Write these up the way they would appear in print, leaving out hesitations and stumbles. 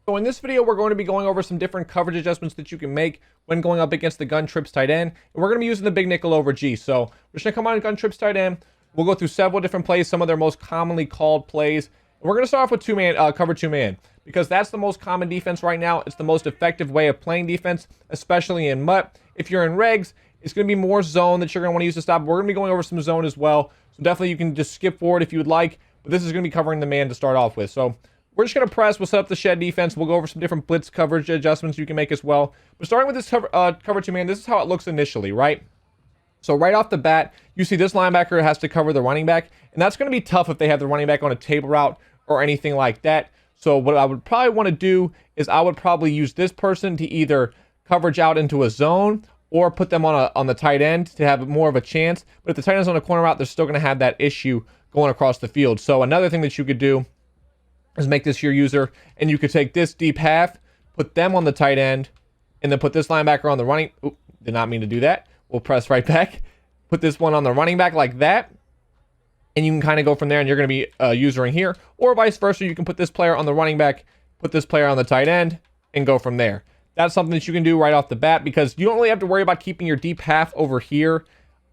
So in this video, we're going to be going over some different coverage adjustments that you can make when going up against the gun trips tight end. And we're going to be using the big nickel over G. So we're just going to come on gun trips tight end. We'll go through several different plays, some of their most commonly called plays. And we're going to start off with cover two man, because that's the most common defense right now. It's the most effective way of playing defense, especially in MUT. If you're in regs, it's going to be more zone that you're going to want to use to stop. We're going to be going over some zone as well. So definitely you can just skip forward if you would like. But this is going to be covering the man to start off with. So we're just going to press. We'll set up the shed defense. We'll go over some different blitz coverage adjustments you can make as well. But starting with this cover two man, this is how it looks initially, right? So right off the bat, you see this linebacker has to cover the running back. And that's going to be tough if they have the running back on a table route or anything like that. So what I would probably want to do is I would probably use this person to either coverage out into a zone or put them on the tight end to have more of a chance. But if the tight end's on a corner route, they're still going to have that issue going across the field. So another thing that you could do is make this your user, and you could take this deep half, put them on the tight end, and then put this linebacker on the running. Oop, did not mean to do that. We'll press right back. Put this one on the running back like that, and you can kind of go from there, and you're going to be usering here. Or vice versa, you can put this player on the running back, put this player on the tight end, and go from there. That's something that you can do right off the bat, because you don't really have to worry about keeping your deep half over here,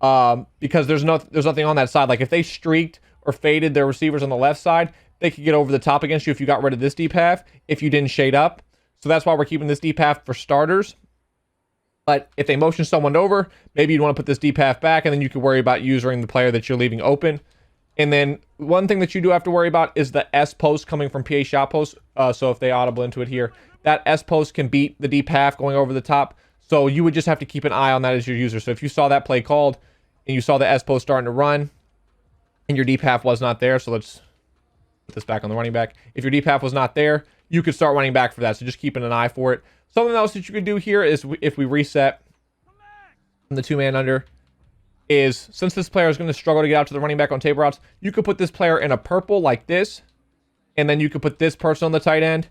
because there's nothing on that side. Like if they streaked or faded their receivers on the left side, they could get over the top against you if you got rid of this deep half, if you didn't shade up. So that's why we're keeping this deep half for starters. But if they motion someone over, maybe you'd want to put this deep half back, and then you can worry about using the player that you're leaving open. And then one thing that you do have to worry about is the S post coming from PA shot post. So if they audible into it here, that S post can beat the deep half going over the top. So you would just have to keep an eye on that as your user. So if you saw that play called and you saw the S post starting to run and your deep half was not there, so let's put this back on the running back. If your deep half was not there, you could start running back for that. So just keeping an eye for it. Something else that you could do here is if we reset from the two-man under, is since this player is going to struggle to get out to the running back on table routes, you could put this player in a purple like this, and then you could put this person on the tight end,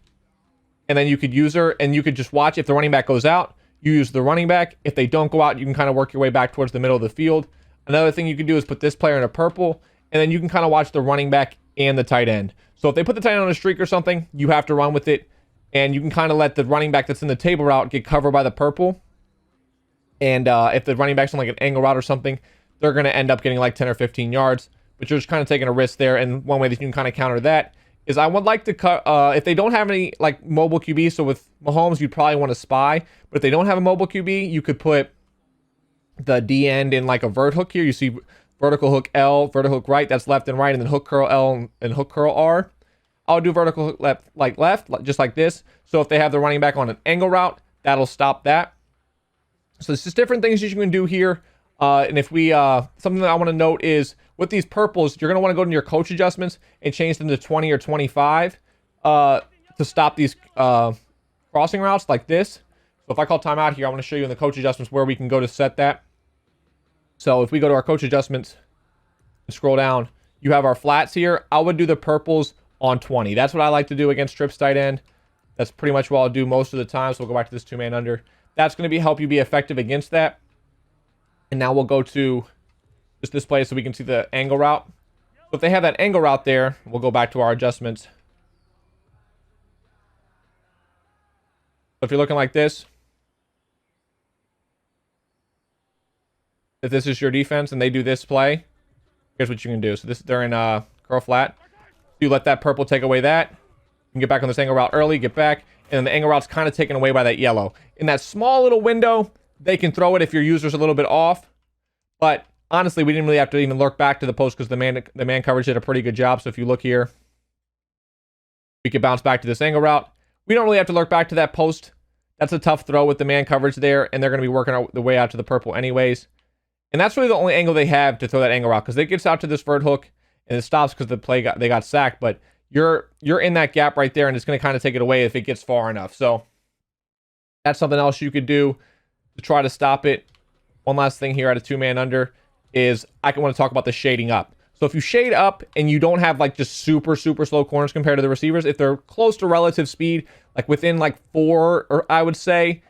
and then you could use her, and you could just watch. If the running back goes out, you use the running back. If they don't go out, you can kind of work your way back towards the middle of the field. Another thing you could do is put this player in a purple, and then you can kind of watch the running back and the tight end. So if they put the tight end on a streak or something, you have to run with it, and you can kind of let the running back that's in the table route get covered by the purple. And if the running back's on like an angle route or something, they're going to end up getting like 10 or 15 yards. But you're just kind of taking a risk there. And one way that you can kind of counter that is I would like to cut, if they don't have any like mobile QB, so with Mahomes, you'd probably want to spy. But if they don't have a mobile QB, you could put the D end in like a vert hook here. You see vertical hook L, vertical hook right, that's left and right, and then hook curl L and hook curl R. I'll do vertical hook left, just like this. So if they have the running back on an angle route, that'll stop that. So it's just different things you can do here. And if we, something that I want to note is with these purples, you're going to want to go to your coach adjustments and change them to 20 or 25 to stop these crossing routes like this. So if I call timeout here, I want to show you in the coach adjustments where we can go to set that. So if we go to our coach adjustments and scroll down, you have our flats here. I would do the purples on 20. That's what I like to do against trips tight end. That's pretty much what I'll do most of the time. So we'll go back to this two-man under. That's going to help you be effective against that. And now we'll go to just this play so we can see the angle route. So if they have that angle route there, we'll go back to our adjustments. So if you're looking like this, if this is your defense and they do this play, here's what you can do. So this, they're in curl flat. You let that purple take away that. You can get back on this angle route early, get back, and then the angle route's kind of taken away by that yellow. In that small little window, they can throw it if your user's a little bit off. But honestly, we didn't really have to even lurk back to the post because the man coverage did a pretty good job. So if you look here, we could bounce back to this angle route. We don't really have to lurk back to that post. That's a tough throw with the man coverage there, and they're going to be working the way out to the purple anyways. And that's really the only angle they have to throw that angle route, because it gets out to this vert hook and it stops because they got sacked. But you're in that gap right there, and it's going to kind of take it away if it gets far enough. So that's something else you could do to try to stop it. One last thing here at a two-man under is I want to talk about the shading up. So if you shade up and you don't have like just super slow corners compared to the receivers, if they're close to relative speed, like within like 4, or I would say,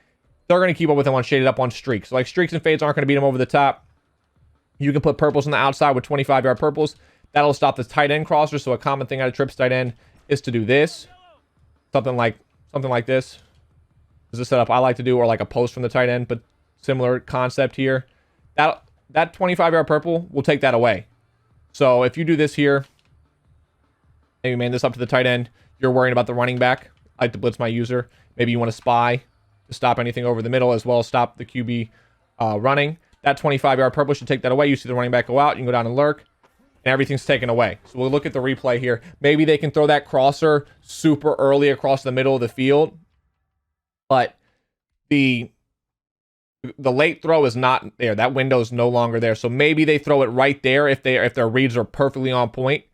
they're going to keep up with them on shaded up on streaks. So like streaks and fades aren't going to beat them over the top. You can put purples on the outside with 25-yard purples. That'll stop the tight end crosser. So a common thing out of trips tight end is to do this. Something like something like this is a setup I like to do, or like a post from the tight end, but similar concept here. That 25-yard purple will take that away. So if you do this here, maybe man this up to the tight end, you're worrying about the running back. I like to blitz my user. Maybe you want to spy to stop anything over the middle, as well as stop the QB running. That 25-yard purple should take that away. You see the running back go out. You can go down and lurk, and everything's taken away. So we'll look at the replay here. Maybe they can throw that crosser super early across the middle of the field, but the late throw is not there. That window is no longer there. So maybe they throw it right there if their reads are perfectly on point.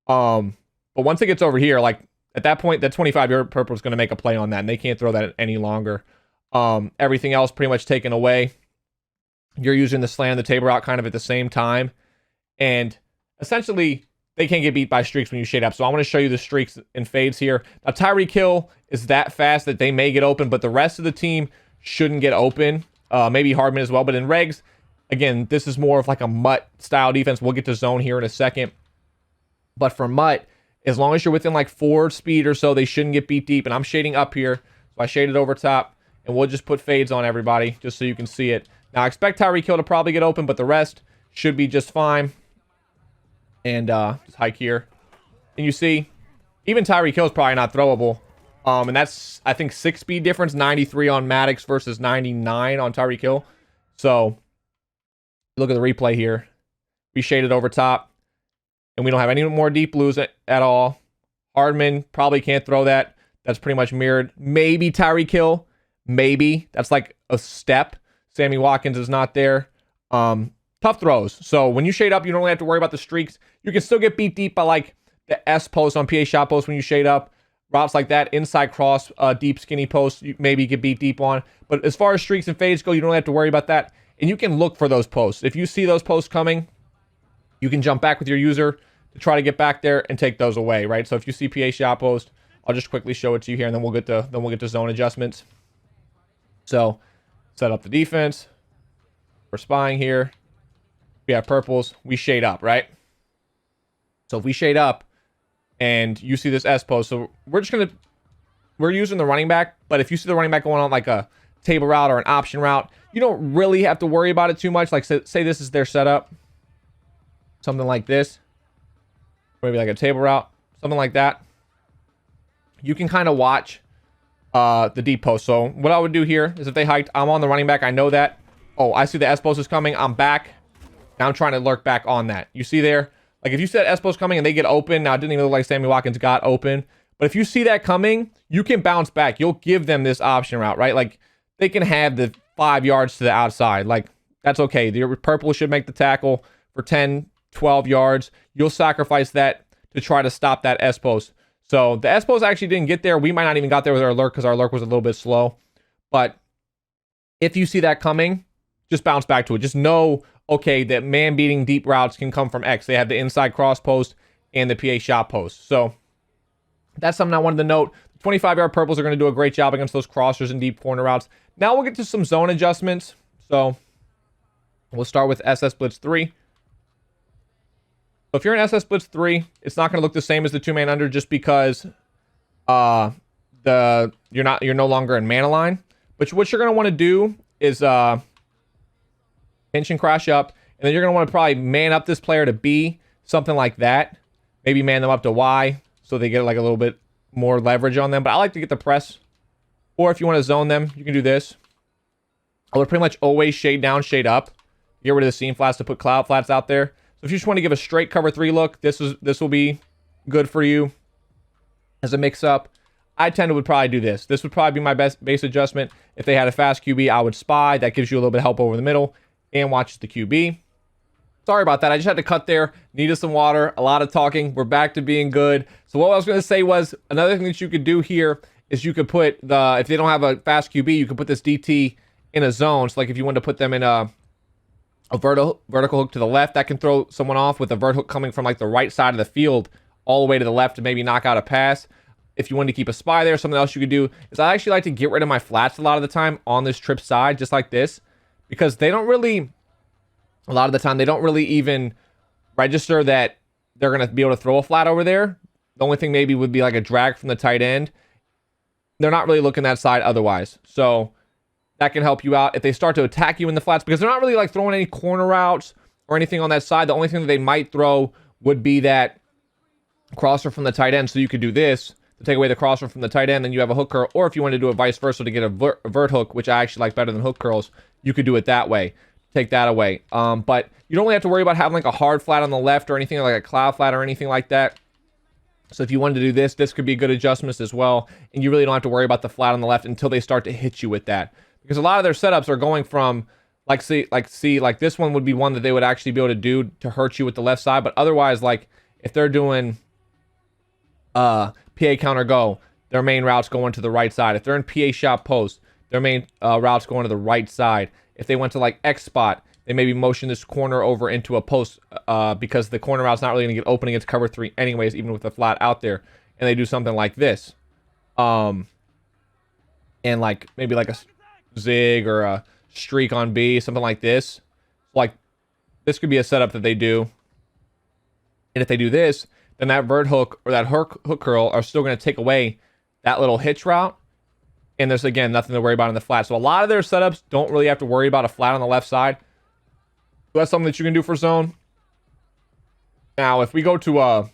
But once it gets over here, like at that point, that 25-yard purple is going to make a play on that, and they can't throw that any longer. Everything else pretty much taken away. You're using the slant and the table route kind of at the same time, and essentially they can't get beat by streaks when you shade up. So I want to show you the streaks and fades here. Now Tyreek Hill is that fast that they may get open, but the rest of the team shouldn't get open. Maybe Hardman as well, but in regs, again, this is more of like a Mutt style defense. We'll get to zone here in a second, but for Mutt, as long as you're within like 4 speed or so, they shouldn't get beat deep. And I'm shading up here, so I shaded over top, and we'll just put fades on everybody just so you can see it. Now I expect Tyreek Hill to probably get open, but the rest should be just fine. And just hike here, and you see even Tyreek Hill is probably not throwable. And that's, I think, 6 speed difference, 93 on Maddox versus 99 on Tyreek Hill. So look at the replay here. We shaded over top, and we don't have any more deep blues at all. Hardman probably can't throw that. That's pretty much mirrored. Maybe Tyreek Hill. Maybe. That's like a step. Sammy Watkins is not there. Tough throws. So when you shade up, you don't really have to worry about the streaks. You can still get beat deep by like the S post on PA shot post when you shade up. Routes like that, inside cross, deep skinny post, you maybe get beat deep on. But as far as streaks and fades go, you don't have to worry about that. And you can look for those posts. If you see those posts coming, you can jump back with your user to try to get back there and take those away, right? So if you see PA shot post, I'll just quickly show it to you here, and then we'll get to zone adjustments. So set up the defense. We're spying here. We have purples. We shade up, right? So if we shade up and you see this S post, so we're using the running back, but if you see the running back going on like a table route or an option route, you don't really have to worry about it too much. Like say this is their setup, something like this, maybe like a table route, something like that. You can kind of watch the deep post. So what I would do here is if they hiked, I'm on the running back. I know that. Oh, I see the S post is coming. I'm back. Now I'm trying to lurk back on that. You see there? Like if you see that S post coming and they get open, now it didn't even look like Sammy Watkins got open. But if you see that coming, you can bounce back. You'll give them this option route, right? Like they can have the 5 yards to the outside. Like that's okay. The purple should make the tackle for 10, 12 yards. You'll sacrifice that to try to stop that S post. So the S post actually didn't get there. We might not even got there with our lurk because our lurk was a little bit slow. But if you see that coming, just bounce back to it. Just know, okay, that man-beating deep routes can come from X. They have the inside cross post and the PA shot post. So that's something I wanted to note. 25-yard purples are going to do a great job against those crossers and deep corner routes. Now we'll get to some zone adjustments. So we'll start with SS Blitz 3. So if you're in SS Blitz 3, it's not going to look the same as the 2-man under just because you're no longer in man align. But what you're going to want to do is pinch and crash up, and then you're going to want to probably man up this player to B, something like that. Maybe man them up to Y so they get like a little bit more leverage on them. But I like to get the press. Or if you want to zone them, you can do this. I would pretty much always shade down, shade up. Get rid of the seam flats to put cloud flats out there. So if you just want to give a straight cover 3 look, this will be good for you as a mix-up. I would probably do this. This would probably be my base adjustment. If they had a fast QB, I would spy. That gives you a little bit of help over the middle and watches the QB. Sorry about that. I just had to cut there. Needed some water. A lot of talking. We're back to being good. So what I was going to say was another thing that you could do here is you could put if they don't have a fast QB, you could put this DT in a zone. So like if you wanted to put them in a vertical hook to the left, that can throw someone off with a vert hook coming from like the right side of the field all the way to the left to maybe knock out a pass. If you wanted to keep a spy there, something else you could do is I actually like to get rid of my flats a lot of the time on this trip side, just like this, because they don't really, a lot of the time, they don't really even register that they're going to be able to throw a flat over there. The only thing maybe would be like a drag from the tight end. they're not really looking that side otherwise. So that can help you out if they start to attack you in the flats, because they're not really like throwing any corner routes or anything on that side. The only thing that they might throw would be that crosser from the tight end. So you could do this to take away the crosser from the tight end, then you have a hook curl. Or if you want to do it vice versa to get a vert hook, which I actually like better than hook curls, you could do it that way. Take that away. But you don't really have to worry about having like a hard flat on the left or anything, like a cloud flat or anything like that. So if you wanted to do this, this could be good adjustments as well. And you really don't have to worry about the flat on the left until they start to hit you with that. Because a lot of their setups are going from, like this one would be one that they would actually be able to do to hurt you with the left side. But otherwise, like if they're doing PA counter go, their main route's going to the right side. If they're in PA shot post, their main route's going to the right side. If they went to like X spot, they maybe motion this corner over into a post because the corner route's not really going to get open against cover 3 anyways, even with the flat out there. And they do something like this. And like maybe like a zig or a streak on B, something like this. Like this could be a setup that they do. And if they do this, then that vert hook or that hook curl are still going to take away that little hitch route. And there's, again, nothing to worry about in the flat. So a lot of their setups don't really have to worry about a flat on the left side. So that's something that you can do for zone. Now, if we go to a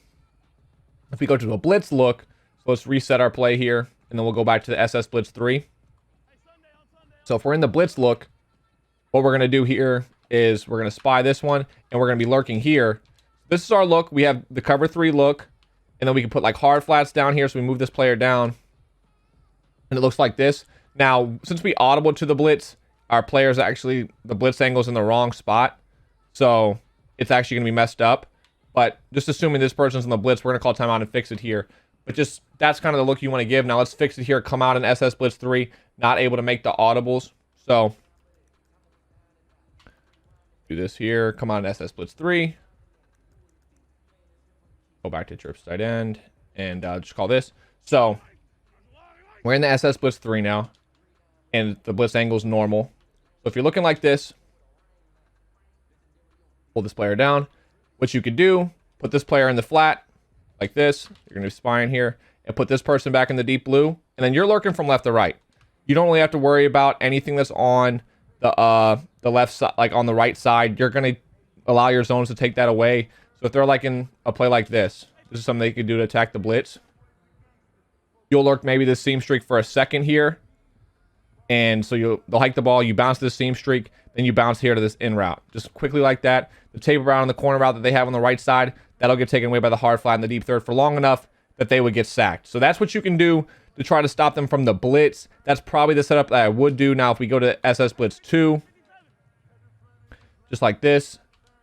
blitz look, so let's reset our play here, and then we'll go back to the SS Blitz 3. So if we're in the blitz look, what we're going to do here is we're going to spy this one, and we're going to be lurking here. This is our look. We have the cover 3 look, and then we can put like hard flats down here. So we move this player down, and it looks like this. Now, since we audible to the blitz, our player's actually, the blitz angle's in the wrong spot. So it's actually going to be messed up. But just assuming this person's in the blitz, we're going to call timeout and fix it here. But just, that's kind of the look you want to give. Now let's fix it here. Come out in SS Blitz 3. Not able to make the audibles. So do this here. Come out in SS Blitz 3. Go back to trips tight end. And just call this. So we're in the SS Blitz 3 now. And the blitz angle is normal. So if you're looking like this, pull this player down. What you could do, put this player in the flat, like this. You're going to be spying here. And put this person back in the deep blue. And then you're lurking from left to right. You don't really have to worry about anything that's on the left side, like on the right side. You're going to allow your zones to take that away. So if they're like in a play like this, this is something they could do to attack the blitz. You'll lurk maybe this seam streak for a second here. And so they'll hike the ball, you bounce this seam streak, then you bounce here to this in route. Just quickly like that. The taper route on the corner route that they have on the right side, that'll get taken away by the hard flat in the deep third for long enough that they would get sacked. So that's what you can do to try to stop them from the blitz. That's probably the setup that I would do. Now, if we go to SS Blitz 2, just like this,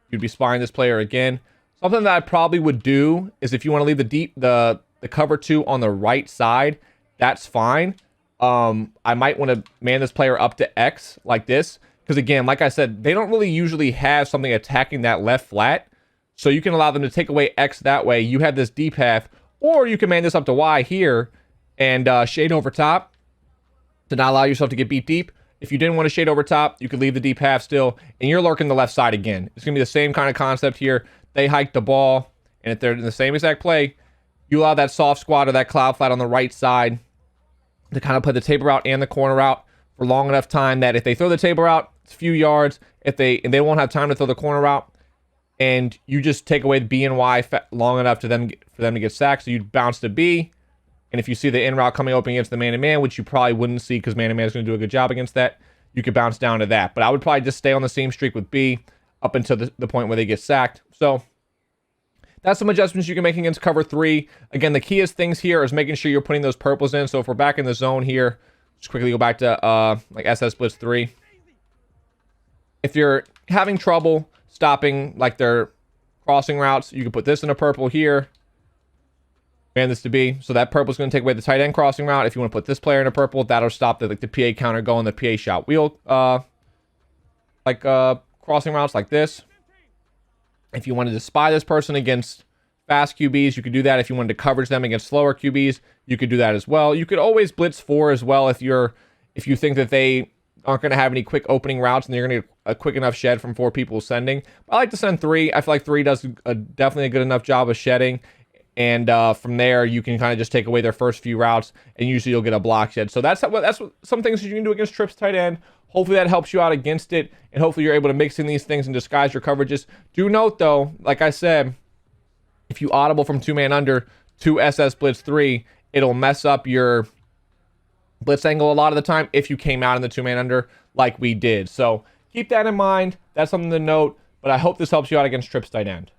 you'd be spying this player again. Something that I probably would do is if you want to leave the cover 2 on the right side, that's fine. I might want to man this player up to X like this. Because again, like I said, they don't really usually have something attacking that left flat. So you can allow them to take away X that way. You have this D path. Or you can man this up to Y here and shade over top to not allow yourself to get beat deep. If you didn't want to shade over top, you could leave the deep half still. And you're lurking the left side again. It's going to be the same kind of concept here. They hike the ball. And if they're in the same exact play, you allow that soft squat or that cloud flat on the right side to kind of play the taper route and the corner route for long enough time that if they throw the taper route, it's a few yards. If they won't have time to throw the corner route, and you just take away the B and Y long enough for them to get sacked. So you bounce to B, and if you see the in route coming open against the man-to-man, which you probably wouldn't see because man-to-man is going to do a good job against that, you could bounce down to that. But I would probably just stay on the same streak with B up until the point where they get sacked. So that's some adjustments you can make against cover 3. Again, the keyest things here is making sure you're putting those purples in. So if we're back in the zone here, just quickly go back to like SS Blitz 3. If you're having trouble stopping like their crossing routes, you can put this in a purple here. Man this to B. So that purple is going to take away the tight end crossing route. If you want to put this player in a purple, that'll stop the PA counter going the PA shot wheel crossing routes like this. If you wanted to spy this person against fast QBs, you could do that. If you wanted to coverage them against slower QBs, you could do that as well. You could always blitz 4 as well if you think that they aren't going to have any quick opening routes and they're going to get a quick enough shed from 4 people sending. I like to send 3. I feel like 3 does definitely a good enough job of shedding. And from there, you can kind of just take away their first few routes, and usually you'll get a block shed. So that's some things that you can do against trips tight end. Hopefully that helps you out against it, and hopefully you're able to mix in these things and disguise your coverages. Do note, though, like I said, if you audible from 2-man under to SS Blitz 3, it'll mess up your blitz angle a lot of the time if you came out in the 2-man under like we did. So keep that in mind. That's something to note, but I hope this helps you out against trips tight end.